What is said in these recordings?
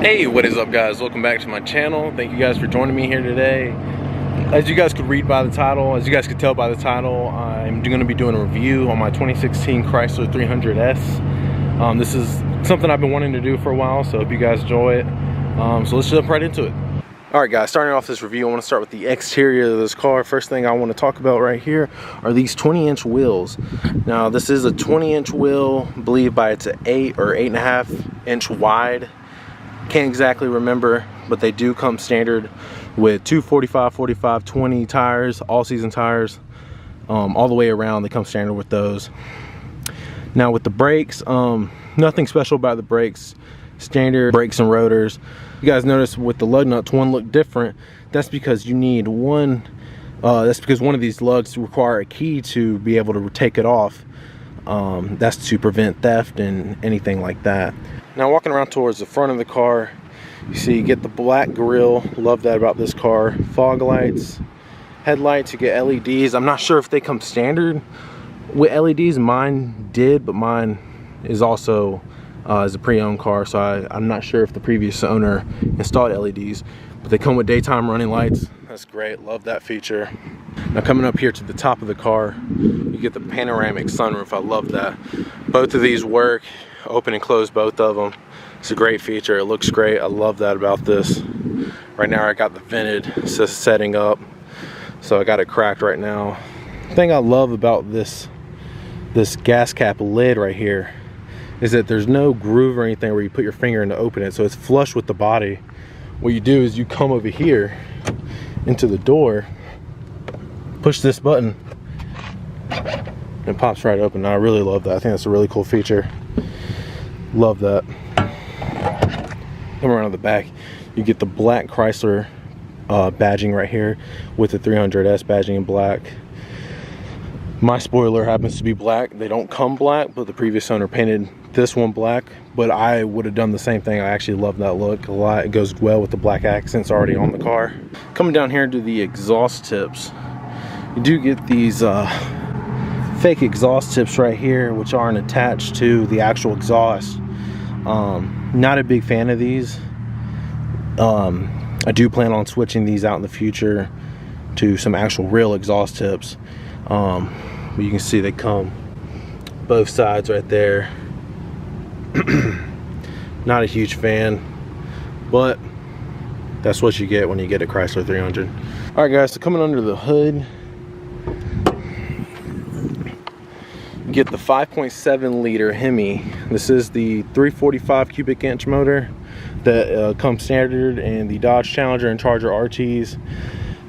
Hey, what is up guys? Welcome back to my channel. Thank you guys for joining me here today. As you guys could read by the title, as you guys could tell by the title, I'm going to be doing a review on my 2016 Chrysler 300S. This is something I've been wanting to do for a while, so I hope you guys enjoy it. So let's jump right into it. Alright guys, starting off this review, I want to start with the exterior of this car. First thing I want to talk about right here are these 20-inch wheels. Now this is a 20-inch wheel, I believe by it's an 8 or 8.5 inch wide. Can't exactly remember, but they do come standard with 245, 45, 20 tires, all-season tires, all the way around. They come standard with those. Now with the brakes, nothing special about the brakes. Standard brakes and rotors. You guys notice with the lug nuts, one look different. That's because you need one. That's because one of these lugs require a key to be able to take it off. That's to prevent theft and anything like that. Now walking around towards the front of the car, you see you get the black grille. Love that about this car. Fog lights, headlights, you get LEDs. I'm not sure if they come standard with LEDs. Mine did, but mine is also is a pre-owned car, so I'm not sure if the previous owner installed LEDs, but they come with daytime running lights. That's great, love that feature. Now coming up here to the top of the car, you get the panoramic sunroof. I love that. Both of these work, open and close both of them. It's a great feature, it looks great. I love that about this. Right now I got the vented setting up, so I got it cracked right now. The thing I love about this gas cap lid right here is that there's no groove or anything where you put your finger in to open it, so it's flush with the body. What you do is you come over here into the door, push this button, and it pops right open. Now, I really love that. I think that's a really cool feature. Love that. Come around to the back, you get the black Chrysler badging right here with the 300S badging in black. My spoiler happens to be black. They don't come black, but the previous owner painted this one black, but I would have done the same thing. I actually love that look a lot. It goes well with the black accents already on the car. Coming down here to the exhaust tips, you do get these fake exhaust tips right here, which aren't attached to the actual exhaust. Not a big fan of these. I do plan on switching these out in the future to some actual real exhaust tips. But you can see they come both sides right there. Not a huge fan, but that's what you get when you get a Chrysler 300. All right guys, so coming under the hood, you get the 5.7 liter HEMI. This is the 345 cubic inch motor that comes standard in the Dodge Challenger and Charger RTs.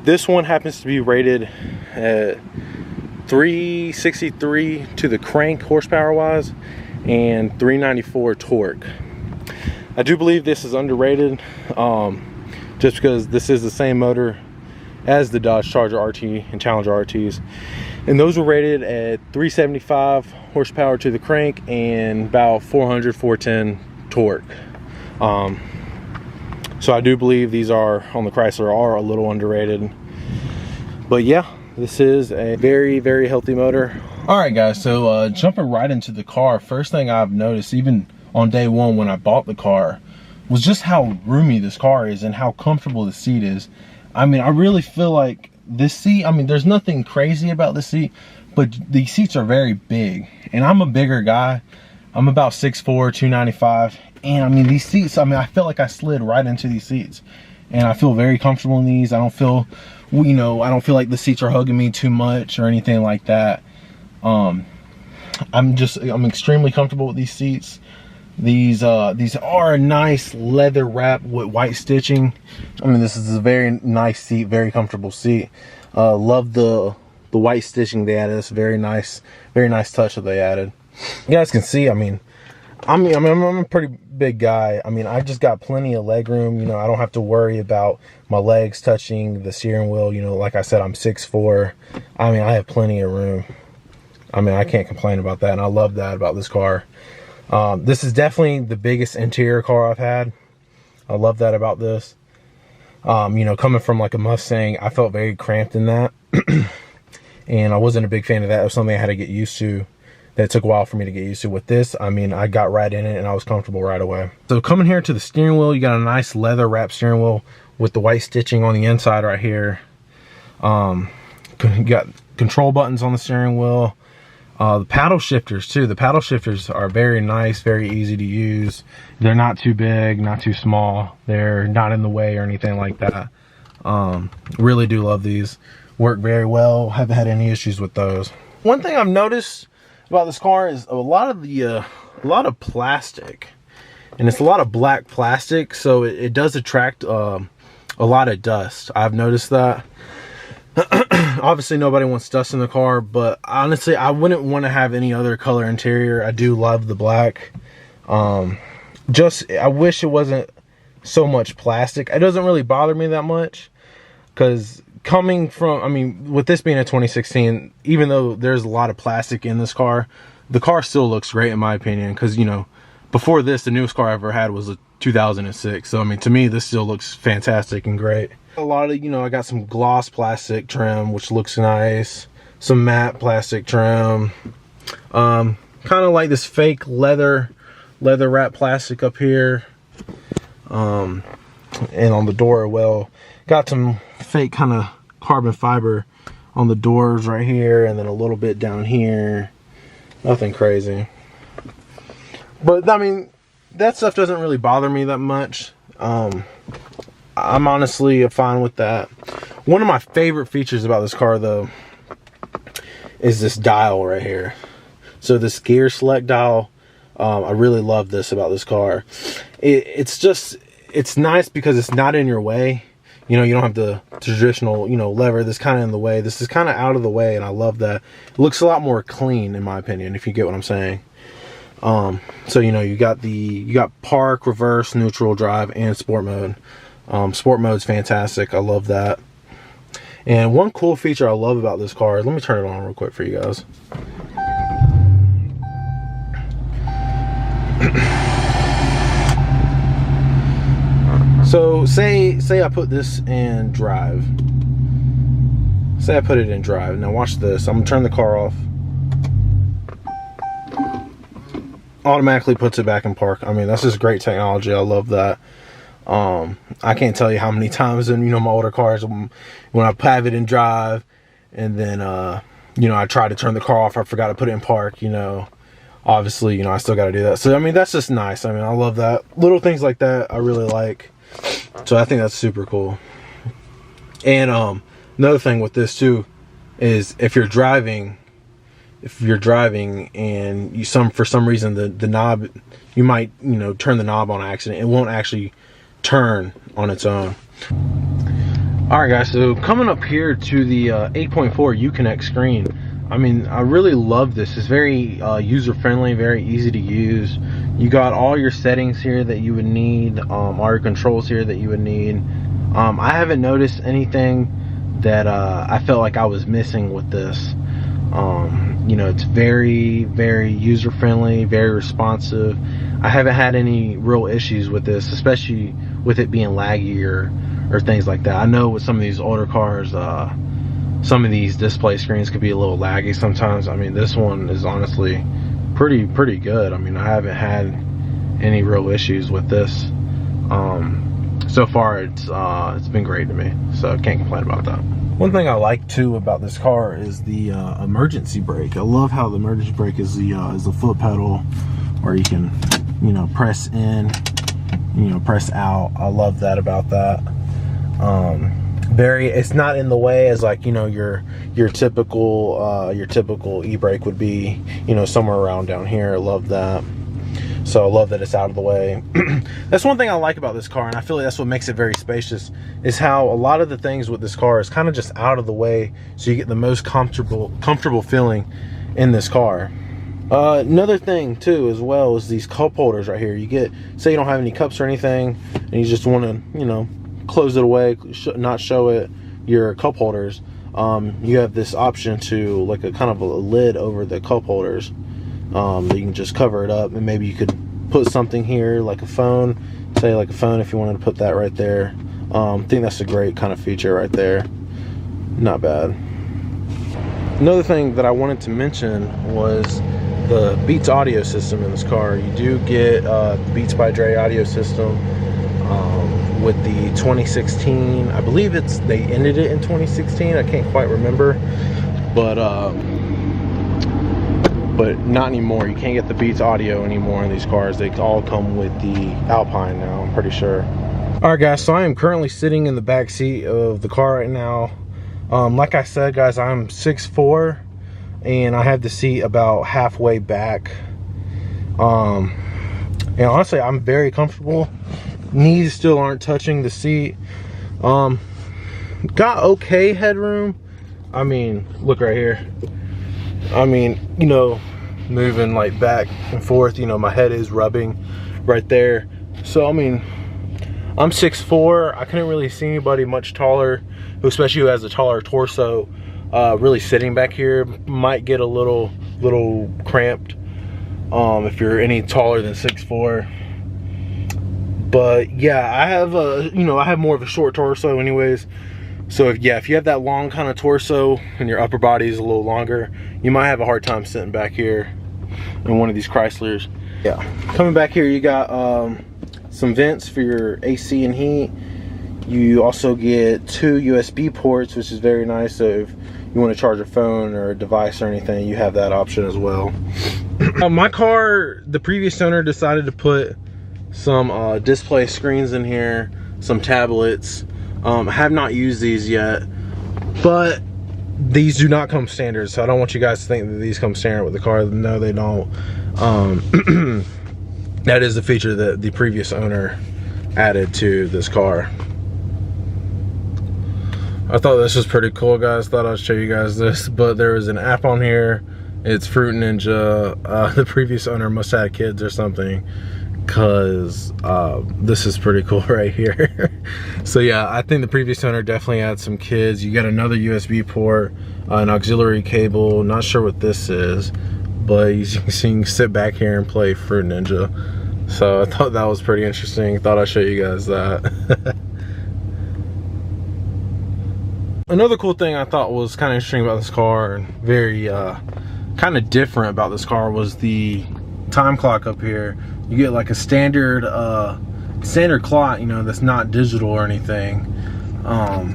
This one happens to be rated at 363 to the crank horsepower wise and 394 torque. I do believe this is underrated, just because this is the same motor as the Dodge Charger RT and Challenger RTs, and those were rated at 375 horsepower to the crank and about 410 torque. So I do believe these are on the Chrysler are a little underrated, but yeah, this is a very, very healthy motor. All right guys, so jumping right into the car, first thing I've noticed even on day one when I bought the car was just how roomy this car is and how comfortable the seat is. I mean, I really feel like this seat, I mean, there's nothing crazy about this seat, but the seats are very big, and I'm a bigger guy. I'm about 6'4", 295, and I mean, these seats, I mean, I feel like I slid right into these seats, and I feel very comfortable in these. I don't feel, you know, I don't feel like the seats are hugging me too much or anything like that. I'm extremely comfortable with these seats. These are a nice leather wrap with white stitching. I mean, this is a very nice seat, very comfortable seat. Love the white stitching they added. It's very nice touch that they added. You guys can see, I'm a pretty big guy. I mean, I just got plenty of leg room. You know, I don't have to worry about my legs touching the steering wheel. You know, like I said, I'm 6'4". I mean, I have plenty of room. I mean, I can't complain about that, and I love that about this car. This is definitely the biggest interior car I've had. I love that about this. You know, coming from like a Mustang, I felt very cramped in that. And I wasn't a big fan of that. It was something I had to get used to. that took a while for me to get used to. With this, I mean, I got right in it and I was comfortable right away. So coming here to the steering wheel, you got a nice leather wrap steering wheel with the white stitching on the inside right here. You got control buttons on the steering wheel. The paddle shifters too. The paddle shifters are very nice, very easy to use. They're not too big, not too small. They're not in the way or anything like that. Really do love these. Work very well. Haven't had any issues with those. One thing I've noticed about this car is a lot of plastic, and it's a lot of black plastic, so it does attract a lot of dust. I've noticed that. Obviously nobody wants dust in the car, but honestly I wouldn't want to have any other color interior. I do love the black. I wish it wasn't so much plastic. It doesn't really bother me that much, because coming from, I mean, with this being a 2016, even though there's a lot of plastic in this car, the car still looks great in my opinion. Because, you know, before this, the newest car I ever had was a 2006. So I mean, to me this still looks fantastic and great. A lot of, you know, I got some gloss plastic trim, which looks nice. Some matte plastic trim. Kind of like this fake leather wrap plastic up here. And on the door, well, got some fake kind of carbon fiber on the doors right here, and then a little bit down here. Nothing crazy. But I mean, that stuff doesn't really bother me that much. I'm honestly fine with that. One of my favorite features about this car though is this dial right here. So this gear select dial, I really love this about this car. It's nice because it's not in your way. You know, you don't have the traditional, you know, lever that's kind of in the way. This is kind of out of the way, and I love that. It looks a lot more clean in my opinion, if you get what I'm saying. So you know, you got park, reverse, neutral, drive, and sport mode. Sport mode's fantastic. I love that. And one cool feature I love about this car, let me turn it on real quick for you guys. So say I put this in drive. Say I put it in drive. Now watch this. I'm gonna turn the car off. Automatically puts it back in park. I mean, that's just great technology. I love that. I can't tell you how many times in, you know, my older cars when I have it in drive, and then you know, I try to turn the car off, I forgot to put it in park, you know, obviously, you know, I still got to do that. So I mean, that's just nice. I mean, I love that. Little things like that I really like. So I think that's super cool. And another thing with this too is if you're driving and you for some reason the knob, you might, you know, turn the knob on accident, it won't actually turn on its own. All right guys, so coming up here to the 8.4 Uconnect screen, I mean, I really love this. It's very user friendly, very easy to use. You got all your settings here that you would need, all your controls here that you would need. I haven't noticed anything that I felt like I was missing with this. You know, it's very, very user friendly, very responsive. I haven't had any real issues with this, especially with it being laggy or things like that. I know with some of these older cars, some of these display screens could be a little laggy sometimes. I mean, this one is honestly pretty good. I mean, I haven't had any real issues with this. So far it's been great to me, so I can't complain about that. One thing I like too about this car is the emergency brake. I love how the emergency brake is the foot pedal, where you can, you know, press in, you know, press out. I love that about that. It's not in the way as, like, you know, your typical e-brake would be, you know, somewhere around down here. I love that. So I love that it's out of the way. That's one thing I like about this car, and I feel like that's what makes it very spacious, is how a lot of the things with this car is kind of just out of the way, so you get the most comfortable feeling in this car. Another thing too as well is these cup holders right here. You get, say you don't have any cups or anything, and you just want to, you know, close it away, not show it, your cup holders. You have this option to, like, a kind of a lid over the cup holders. That you can just cover it up, and maybe you could put something here, like a phone, say like a phone, if you wanted to put that right there. I think that's a great kind of feature right there. Not bad. Another thing that I wanted to mention was the Beats audio system in this car. You do get the Beats by Dre audio system with the 2016. I believe they ended it in 2016. I can't quite remember, but not anymore. You can't get the Beats audio anymore in these cars. They all come with the Alpine now, I'm pretty sure. All right, guys, so I am currently sitting in the back seat of the car right now. Like I said, guys, I'm 6'4", and I have the seat about halfway back. And honestly, I'm very comfortable. Knees still aren't touching the seat. Got okay headroom. I mean, look right here. I mean, you know, moving like back and forth, you know, my head is rubbing right there. So I mean, I'm 6'4". I couldn't really see anybody much taller, especially who has a taller torso. Really sitting back here might get a little cramped if you're any taller than 6'4". But yeah, I have I have more of a short torso anyways. So if you have that long kind of torso and your upper body is a little longer, you might have a hard time sitting back here in one of these Chryslers. Yeah, coming back here, you got some vents for your AC and heat. You also get 2 USB ports, which is very nice. So if you want to charge a phone or a device or anything, you have that option as well. My car, the previous owner decided to put some display screens in here, some tablets. I have not used these yet, but these do not come standard, so I don't want you guys to think that these come standard with the car. No, they don't. That is the feature that the previous owner added to this car. I thought this was pretty cool, guys. Thought I'd show you guys this, but there is an app on here. It's Fruit Ninja. The previous owner must have had kids or something, because this is pretty cool right here. So yeah, I think the previous owner definitely had some kids. You got another USB port, an auxiliary cable. Not sure what this is, but you can sit back here and play Fruit Ninja. So I thought that was pretty interesting. Thought I'd show you guys that. Another cool thing I thought was kind of interesting about this car, and very kind of different about this car, was the time clock up here. You get like a standard clock, you know, that's not digital or anything.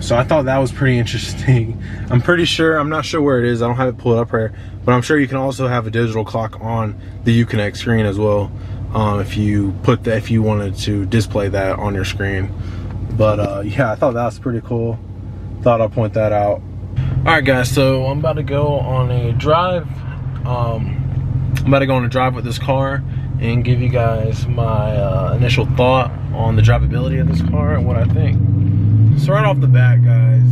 So I thought that was pretty interesting. I'm not sure where it is. I don't have it pulled up here, but I'm sure you can also have a digital clock on the Uconnect screen as well, if you wanted to display that on your screen. But yeah, I thought that was pretty cool. Thought I'd point that out. All right, guys, so I'm about to go on a drive. With this car and give you guys my initial thought on the drivability of this car and what I think. So right off the bat, guys,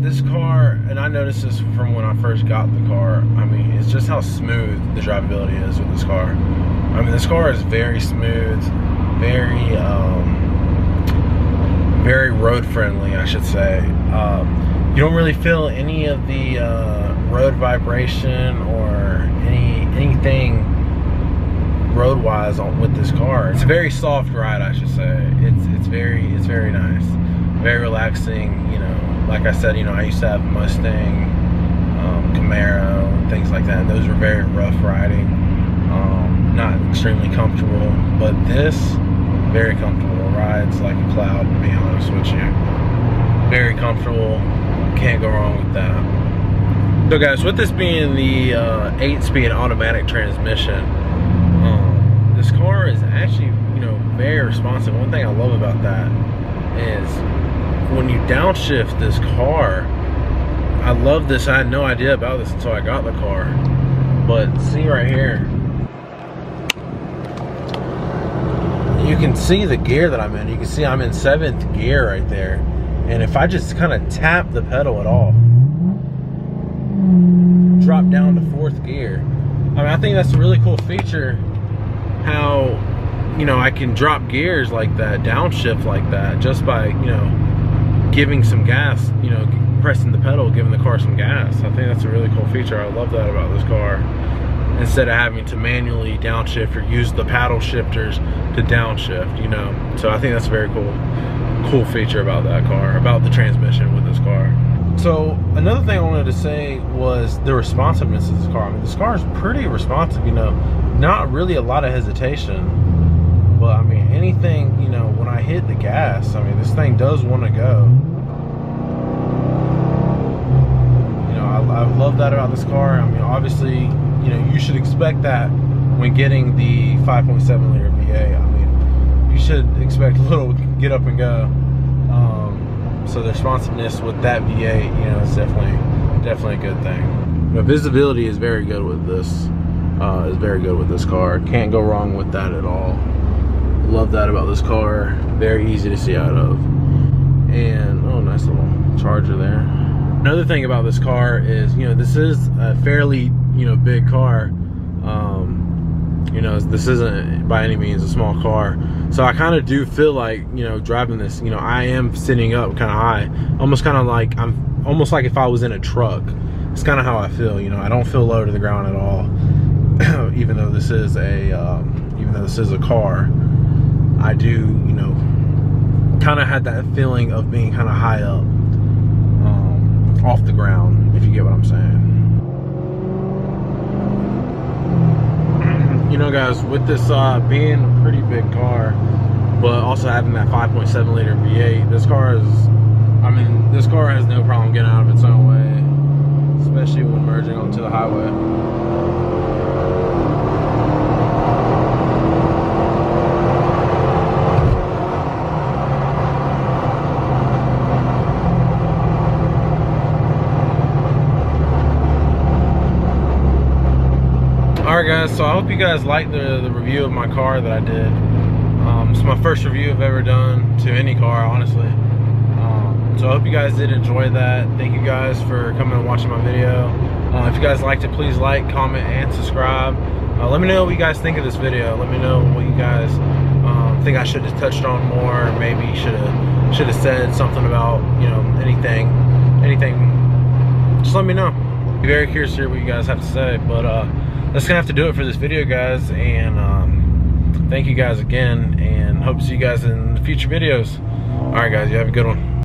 this car, and I noticed this from when I first got the car, I mean, it's just how smooth the drivability is with this car. I mean, this car is very smooth, very road friendly, I should say. You don't really feel any of the road vibration or anything road-wise with this car. It's a very soft ride, I should say. It's very nice, very relaxing. You know, like I said, you know, I used to have a Mustang, Camaro, and things like that. Those were very rough riding, not extremely comfortable. But this, very comfortable. Rides like a cloud, to be honest with you. Very comfortable. Can't go wrong with that. So guys, with this being the 8-speed automatic transmission, this car is actually, you know, very responsive. One thing I love about that is when you downshift this car, I love this. I had no idea about this until I got the car. But see right here, you can see the gear that I'm in. You can see I'm in 7th gear right there. And if I just kind of tap the pedal at all, drop down to 4th gear. I mean, I think that's a really cool feature, how, you know, I can drop gears like that, downshift like that, just by, you know, giving some gas, you know, pressing the pedal, giving the car some gas. I think that's a really cool feature. I love that about this car. Instead of having to manually downshift or use the paddle shifters to downshift, you know. So I think that's a very cool feature about that car, about the transmission with this car. So another thing I wanted to say was the responsiveness of this car. I mean, this car is pretty responsive, you know, not really a lot of hesitation, but I mean, anything, you know, when I hit the gas, I mean, this thing does want to go. You know, I love that about this car. I mean, obviously, you know, you should expect that when getting the 5.7 liter V8. I mean, you should expect a little get up and go. So the responsiveness with that V8, you know, is definitely a good thing. The visibility is very good with this. Car. Can't go wrong with that at all. Love that about this car. Very easy to see out of. And oh, nice little charger there. Another thing about this car is, you know, this is a fairly, you know, big car. You know, this isn't by any means a small car. So I kind of do feel like, you know, driving this, you know, I am sitting up kind of high, almost kind of like, I'm almost like if I was in a truck. It's kind of how I feel, you know. I don't feel low to the ground at all. even though this is a car, I do, you know, kind of had that feeling of being kind of high up, off the ground, if you get what I'm saying. You know, guys, with this being a pretty big car, but also having that 5.7 liter V8, this car has no problem getting out of its own way, especially when merging onto the highway. Alright guys, so I hope you guys liked the review of my car that I did. It's my first review I've ever done to any car, honestly. So I hope you guys did enjoy that. Thank you guys for coming and watching my video. If you guys liked it, please like, comment, and subscribe. Let me know what you guys think of this video. Let me know what you guys think I should have touched on more. Maybe should have said something about, you know, anything. Just let me know. I'd be very curious to hear what you guys have to say. But that's gonna have to do it for this video, guys. And thank you guys again, and hope to see you guys in the future videos. All right, guys, you have a good one.